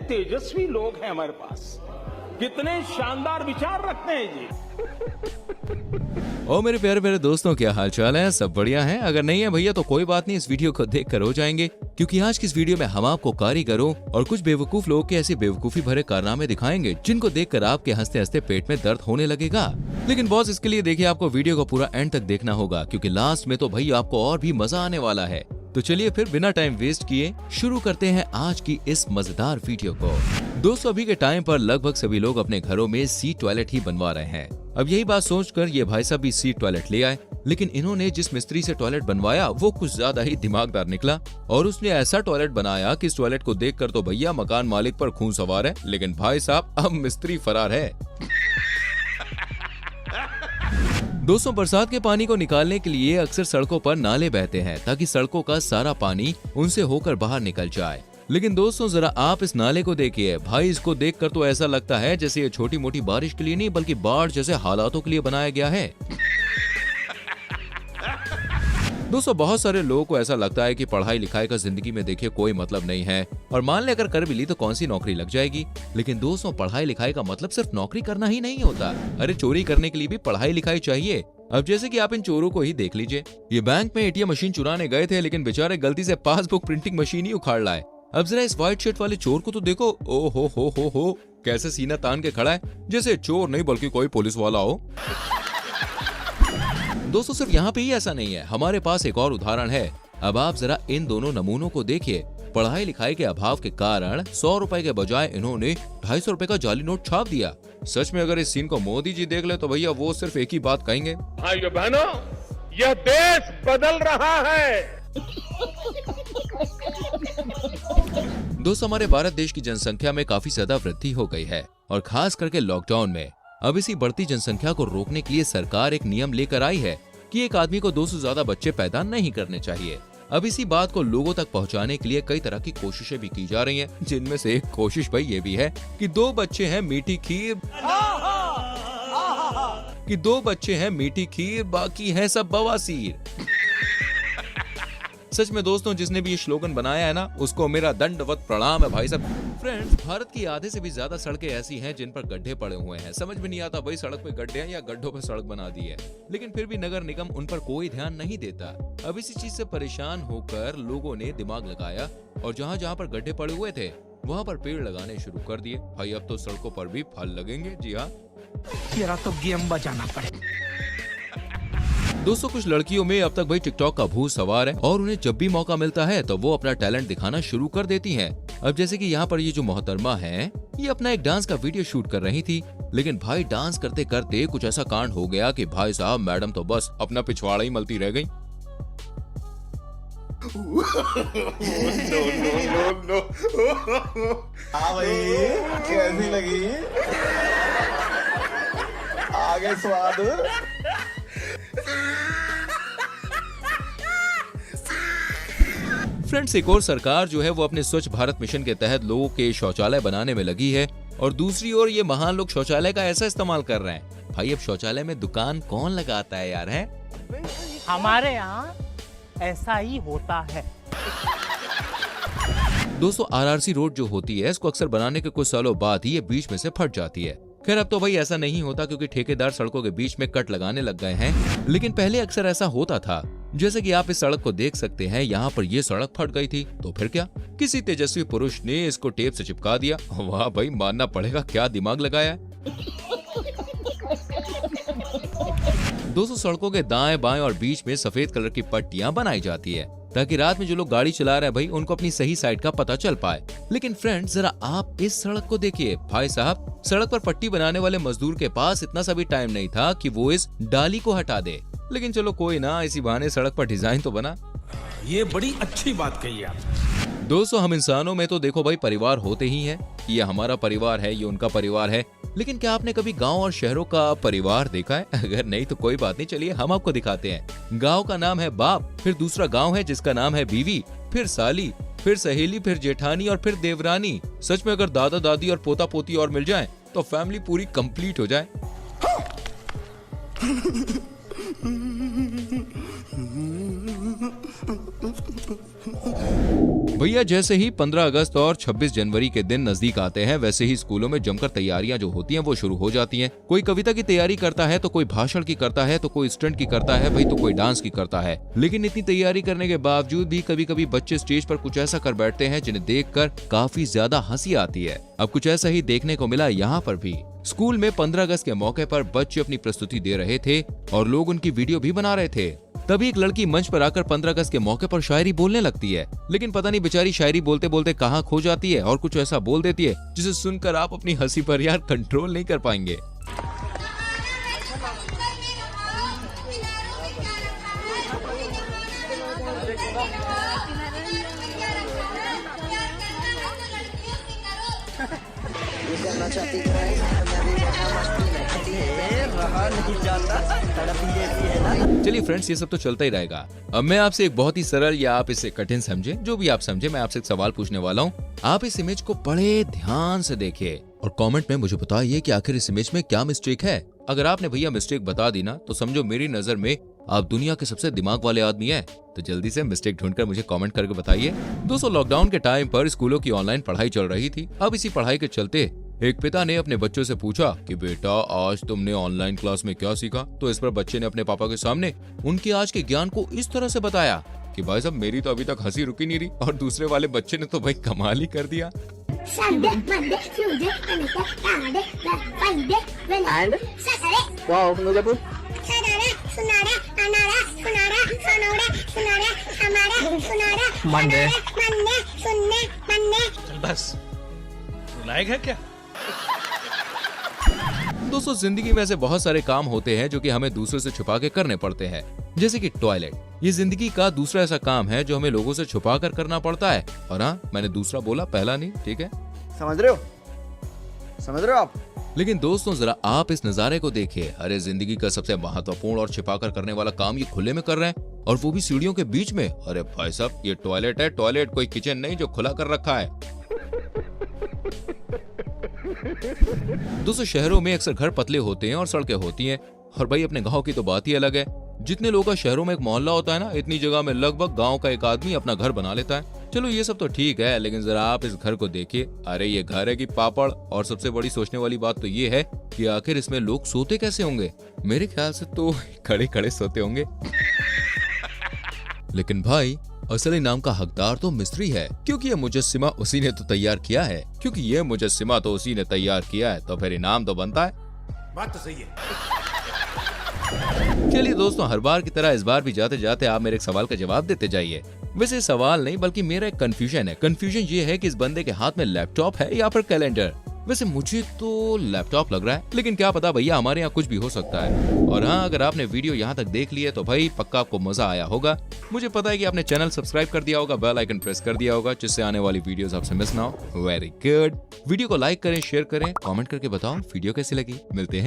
तेजस्वी लोग हैं हमारे पास, कितने शानदार विचार रखते हैं जी। ओ मेरे प्यारे प्यारे दोस्तों, क्या हाल चाल है? सब बढ़िया है? अगर नहीं है भैया तो कोई बात नहीं, इस वीडियो को देख कर हो जाएंगे, क्योंकि आज की इस वीडियो में हम आपको कारीगरों और कुछ बेवकूफ लोगों के ऐसे बेवकूफी भरे कारनामे दिखाएंगे जिनको देखकर आपके हंसते हंसते पेट में दर्द होने लगेगा। लेकिन बॉस, इसके लिए देखिए आपको वीडियो को पूरा एंड तक देखना होगा, क्योंकि लास्ट में तो भाई आपको और भी मजा आने वाला है। तो चलिए फिर बिना टाइम वेस्ट किए शुरू करते हैं आज की इस मजेदार वीडियो को। दोस्तों, अभी के टाइम पर लगभग सभी लोग अपने घरों में सीट टॉयलेट ही बनवा रहे हैं। अब यही बात सोचकर ये भाई साहब भी सीट टॉयलेट ले आए, लेकिन इन्होंने जिस मिस्त्री से टॉयलेट बनवाया वो कुछ ज्यादा ही दिमागदार निकला और उसने ऐसा टॉयलेट बनाया कि इस टॉयलेट को देखकर तो भैया मकान मालिक पर खून सवार है, लेकिन भाई साहब अब मिस्त्री फरार है। दोस्तों, बरसात के पानी को निकालने के लिए अक्सर सड़कों पर नाले बहते हैं ताकि सड़कों का सारा पानी उनसे होकर बाहर निकल जाए। लेकिन दोस्तों, जरा आप इस नाले को देखिए भाई, इसको देखकर तो ऐसा लगता है जैसे ये छोटी मोटी बारिश के लिए नहीं बल्कि बाढ़ जैसे हालातों के लिए बनाया गया है। दोस्तों, बहुत सारे लोगों को ऐसा लगता है कि पढ़ाई लिखाई का जिंदगी में देखिए कोई मतलब नहीं है, और मान ले अगर कर भी ली तो कौन सी नौकरी लग जाएगी। लेकिन दोस्तों, पढ़ाई लिखाई का मतलब सिर्फ नौकरी करना ही नहीं होता। अरे चोरी करने के लिए भी पढ़ाई लिखाई चाहिए। अब जैसे कि आप इन चोरों को ही देख लीजिए, ये बैंक में एटीएम मशीन चुराने गए थे, लेकिन बेचारे गलती से पासबुक प्रिंटिंग मशीन ही उखाड़ लाए। अब जरा इस व्हाइट शर्ट वाले चोर को तो देखो, ओ हो कैसे सीना तान के खड़ा है, जैसे चोर नहीं बल्कि कोई पुलिस वाला हो। दोस्तों, सिर्फ यहाँ पे ही ऐसा नहीं है, हमारे पास एक और उदाहरण है। अब आप जरा इन दोनों नमूनों को देखिए। पढ़ाई लिखाई के अभाव के कारण 100 रुपए के बजाय इन्होंने 250 रुपए का जाली नोट छाप दिया। सच में अगर इस सीन को मोदी जी देख ले तो भैया वो सिर्फ एक ही बात कहेंगे, भाइयों बहनों, यह देश बदल रहा है। दोस्तों, हमारे भारत देश की जनसंख्या में काफी ज्यादा वृद्धि हो गई है, और खास करके लॉकडाउन में। अब इसी बढ़ती जनसंख्या को रोकने के लिए सरकार एक नियम लेकर आई है कि एक आदमी को 2 से ज्यादा बच्चे पैदा नहीं करने चाहिए। अब इसी बात को लोगों तक पहुंचाने के लिए कई तरह की कोशिशें भी की जा रही हैं, जिनमें से एक कोशिश भाई ये भी है कि 2 बच्चे हैं मीठी खीर, बाकी है सब बवासीर। सच में दोस्तों, जिसने भी ये स्लोगन बनाया है ना, उसको मेरा दंडवत प्रणाम है भाई साहब। फ्रेंड्स, भारत की आधे से भी ज्यादा सड़कें ऐसी हैं जिन पर गड्ढे पड़े हुए हैं। समझ में नहीं आता भाई सड़क पे गड्ढे हैं या गड्ढों पे सड़क बना दी है, लेकिन फिर भी नगर निगम उन पर कोई ध्यान नहीं देता। अब इसी चीज से परेशान होकर लोगों ने दिमाग लगाया और जहाँ जहाँ पर गड्ढे पड़े हुए थे वहाँ पर पेड़ लगाने शुरू कर दिए। भाई अब तो सड़कों पर भी फल लगेंगे। जी हाँ, मेरा तो गेम बजाना पड़े। दोस्तों, कुछ लड़कियों में अब तक भाई टिकटॉक का भूत सवार है और उन्हें जब भी मौका मिलता है तो वो अपना टैलेंट दिखाना शुरू कर देती हैं। अब जैसे कि यहाँ पर ये जो मोहतरमा है, ये अपना एक डांस का वीडियो शूट कर रही थी, लेकिन भाई डांस करते करते कुछ ऐसा कांड हो गया कि भाई साहब मैडम तो बस अपना पिछवाड़ा ही मलती रह गई। नो। हाँ भाई, कैसी लगी? आगे स्वाद। फ्रेंड्स, एक और सरकार जो है वो अपने स्वच्छ भारत मिशन के तहत लोगों के शौचालय बनाने में लगी है, और दूसरी ओर ये महान लोग शौचालय का ऐसा इस्तेमाल कर रहे हैं। भाई अब शौचालय में दुकान कौन लगाता है यार, है? हमारे यहाँ ऐसा ही होता है। दोस्तों, आरआरसी रोड जो होती है इसको अक्सर बनाने के कुछ सालों बाद ही ये बीच में से फट जाती है। खैर अब तो भाई ऐसा नहीं होता, क्योंकि ठेकेदार सड़कों के बीच में कट लगाने लग गए हैं, लेकिन पहले अक्सर ऐसा होता था। जैसे कि आप इस सड़क को देख सकते हैं, यहाँ पर ये सड़क फट गई थी, तो फिर क्या, किसी तेजस्वी पुरुष ने इसको टेप से चिपका दिया। वाह भाई, मानना पड़ेगा, क्या दिमाग लगाया। दोस्तों, सड़कों के दाएं बाएं और बीच में सफेद कलर की पट्टियां बनाई जाती है ताकि रात में जो लोग गाड़ी चला रहे हैं भाई उनको अपनी सही साइड का पता चल पाए। लेकिन फ्रेंड्स, जरा आप इस सड़क को देखिए। भाई साहब, सड़क पर पट्टी बनाने वाले मजदूर के पास इतना सा भी टाइम नहीं था कि वो इस डाली को हटा दे। लेकिन चलो कोई ना, इसी बहाने सड़क पर डिजाइन तो बना। ये बड़ी अच्छी बात कही आप। दोस्तों, हम इंसानों में तो देखो भाई परिवार होते ही हैं। ये हमारा परिवार है, ये उनका परिवार है, लेकिन क्या आपने कभी गांव और शहरों का परिवार देखा है? अगर नहीं तो कोई बात नहीं, चलिए हम आपको दिखाते हैं। गांव का नाम है बाप, फिर दूसरा गांव है जिसका नाम है बीवी, फिर साली, फिर सहेली, फिर जेठानी और फिर देवरानी। सच में अगर दादा दादी और पोता पोती और मिल जाए तो फैमिली पूरी कंप्लीट हो जाए। भैया जैसे ही 15 अगस्त और 26 जनवरी के दिन नजदीक आते हैं, वैसे ही स्कूलों में जमकर तैयारियां जो होती हैं वो शुरू हो जाती हैं। कोई कविता की तैयारी करता है तो कोई भाषण की करता है तो कोई स्टंट की करता है भाई, तो कोई डांस की करता है। लेकिन इतनी तैयारी करने के बावजूद भी कभी कभी बच्चे स्टेज पर कुछ ऐसा कर बैठते हैं जिन्हें देखकर काफी ज्यादा हंसी आती है। अब कुछ ऐसा ही देखने को मिला यहाँ पर भी। स्कूल में 15 अगस्त के मौके पर बच्चे अपनी प्रस्तुति दे रहे थे और लोग उनकी वीडियो भी बना रहे थे। तभी एक लड़की मंच पर आकर 15 अगस्त के मौके पर शायरी बोलने लगती है, लेकिन पता नहीं बेचारी शायरी बोलते बोलते कहाँ खो जाती है और कुछ ऐसा बोल देती है जिसे सुनकर आप अपनी हंसी पर यार कंट्रोल नहीं कर पाएंगे। चलिए फ्रेंड्स, ये सब तो चलता ही रहेगा। अब मैं आपसे एक बहुत ही सरल या आप इसे कठिन समझे, जो भी आप समझे, मैं आपसे एक सवाल पूछने वाला हूँ। आप इस इमेज को बड़े ध्यान से देखिए और कमेंट में मुझे बताइए कि आखिर इस इमेज में क्या मिस्टेक है। अगर आपने भैया मिस्टेक बता दी ना, तो समझो मेरी नजर में आप दुनिया के सबसे दिमाग वाले आदमी हैं। तो जल्दी से मिस्टेक ढूंढकर मुझे कमेंट करके बताइए। दोस्तों, लॉकडाउन के टाइम पर स्कूलों की ऑनलाइन पढ़ाई चल रही थी। अब इसी पढ़ाई के चलते एक पिता ने अपने बच्चों से पूछा कि बेटा आज तुमने ऑनलाइन क्लास में क्या सीखा। तो इस पर बच्चे ने अपने पापा के सामने उनके आज के ज्ञान को इस तरह से बताया कि भाई साहब मेरी तो अभी तक हंसी रुकी नहीं रही, और दूसरे वाले बच्चे ने तो भाई कमाल ही कर दिया। बस लायक है क्या? दोस्तों, जिंदगी में ऐसे बहुत सारे काम होते हैं जो कि हमें दूसरों से छुपा के करने पड़ते हैं, जैसे कि टॉयलेट। ये जिंदगी का दूसरा ऐसा काम है जो हमें लोगों से छुपा कर करना पड़ता है। और हाँ, मैंने दूसरा बोला, पहला नहीं, ठीक है? समझ रहे हो आप? लेकिन दोस्तों, जरा आप इस नजारे को देखिए। अरे जिंदगी का सबसे महत्वपूर्ण और छिपा कर करने वाला काम ये खुले में कर रहे हैं, और वो भी सीढ़ियों के बीच में। अरे भाई साहब, ये टॉयलेट है, टॉयलेट, कोई किचन नहीं जो खुला कर रखा है। दोस्तों, शहरों में अक्सर घर पतले होते हैं और सड़कें होती हैं, और भाई अपने गांव की तो बात ही अलग है। जितने लोग का शहरों में एक मोहल्ला होता है ना, इतनी जगह में लगभग गांव का एक आदमी अपना घर बना लेता है। चलो ये सब तो ठीक है, लेकिन जरा आप इस घर को देखिए। अरे ये घर है कि पापड़। और सबसे बड़ी सोचने वाली बात तो ये है कि आखिर इसमें लोग सोते कैसे होंगे। मेरे ख्याल से तो खड़े खड़े सोते होंगे। लेकिन भाई, असली नाम का हकदार तो मिस्त्री है, क्योंकि ये मुजस्सिमा उसी ने तो तैयार किया है। क्योंकि ये मुजस्सिमा तो उसी ने तैयार किया है, तो फिर इनाम तो बनता है। बात तो सही है। चलिए दोस्तों, हर बार की तरह इस बार भी जाते जाते आप मेरे एक सवाल का जवाब देते जाइए। वैसे सवाल नहीं, बल्कि मेरा एक कंफ्यूजन है। कंफ्यूजन ये है कि इस बंदे के हाथ में लैपटॉप है या फिर कैलेंडर। वैसे मुझे तो लैपटॉप लग रहा है, लेकिन क्या पता भैया, हमारे यहाँ कुछ भी हो सकता है। और हाँ, अगर आपने वीडियो यहाँ तक देख ली है तो भाई पक्का आपको मजा आया होगा। मुझे पता है कि आपने चैनल सब्सक्राइब कर दिया होगा, बेल आइकन प्रेस कर दिया होगा, जिससे आने वाली वीडियोस आपसे मिस ना हो। Very good. वीडियो को लाइक करें, शेयर करें, कमेंट करके बताओ वीडियो कैसी लगी। मिलते हैं